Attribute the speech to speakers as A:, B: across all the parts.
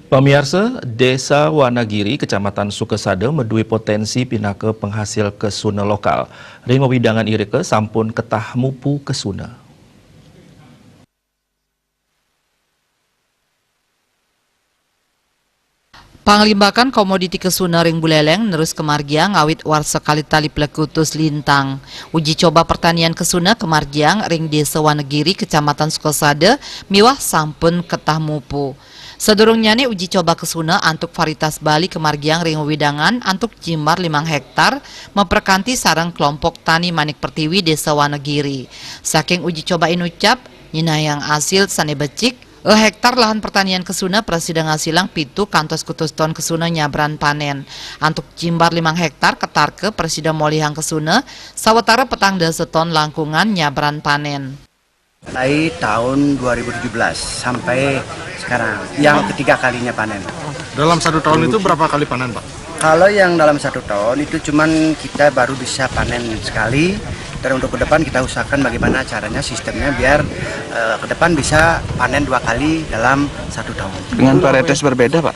A: Pemirsa, Desa Wanagiri, Kecamatan Sukesada, medui potensi pinaka penghasil kesuna lokal. Ring widangan ireke sampun ketah mupu kesuna.
B: Panglimbakan komoditi kesuna ring buleleng nerus kemargiang ngawit war sekali tali plekutus lintang. Uji coba pertanian kesuna kemargiang ring Desa Wanagiri, Kecamatan Sukesada, miwah sampun ketah mupu. Sedurungnya nih uji coba kesuna antuk varietas Bali kemargiang ring widangan antuk jimbar 5 hektar memperkanti sarang kelompok tani Manik Pertiwi Desa Wanagiri. Saking uji coba inucap nyina yang hasil sane becik hektar lahan pertanian kesuna presiden ngasilang pitu kantos kutus ton kesuna nyabran panen. Antuk jimbar 5 hektar ketar ke presiden molihang kesuna sawetara petang dasa ton langkungan nyabran panen.
C: Mulai tahun 2017 sampai sekarang, yang ketiga kalinya panen.
D: Dalam satu tahun itu berapa kali panen, Pak?
C: Kalau yang dalam satu tahun itu cuman kita baru bisa panen sekali. Dan untuk ke depan kita usahakan bagaimana caranya sistemnya biar ke depan bisa panen 2 kali dalam satu tahun.
E: Dengan varietas berbeda, Pak?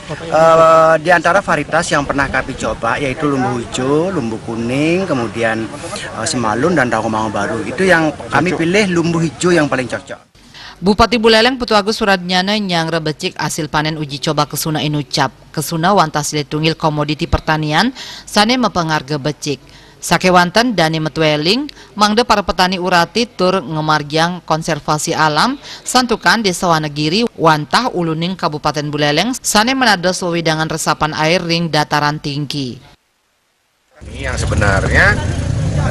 C: Di antara varietas yang pernah kami coba yaitu lumbu hijau, lumbu kuning, kemudian semalun dan ragumangu baru. Itu yang kami pilih lumbu hijau yang paling cocok.
B: Bupati Buleleng Putu Agus Suradnyana yang rebecik hasil panen uji coba kesuna inucap. Kesuna wantas tungil komoditi pertanian sane mepengarga becik. Sakewanten Dani Metweling, mangde para petani urati tur ngemargiang konservasi alam, santukan Desa Wanagiri, wantah uluning Kabupaten Buleleng, sane menados wewidangan resapan air ring dataran tinggi.
D: Ini yang sebenarnya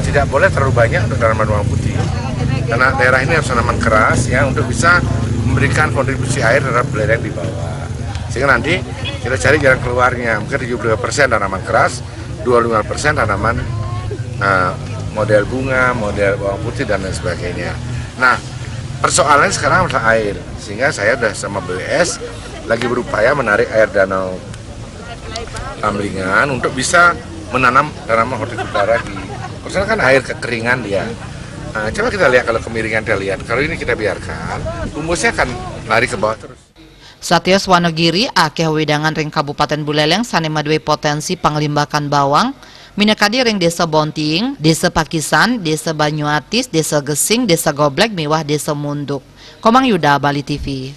D: tidak boleh terlalu banyak untuk tanaman bawang putih. Karena daerah ini harus tanaman keras ya untuk bisa memberikan kontribusi air terhadap Buleleng di bawah. Sehingga nanti kita cari jalan keluarnya, mungkin 75% tanaman keras, 25% tanaman model bunga, model bawang putih dan lain sebagainya. Nah, persoalannya sekarang adalah air, sehingga saya sudah sama BWS lagi berupaya menarik air danau Tamlingan untuk bisa menanam tanaman hortikultura lagi. Karena kan air kekeringan dia. Nah, coba kita lihat kalau kemiringan kita lihat. Kalau ini kita biarkan, humusnya akan lari ke bawah terus.
B: Satyas Wanagiri akeh wedangan ring Kabupaten Buleleng sane madue potensi panglimbakan bawang. Minakadi ring Desa Bonting, Desa Pakisan, Desa Banyuatis, Desa Gesing, Desa Goblek, miwah Desa Munduk. Komang Yuda, Bali TV.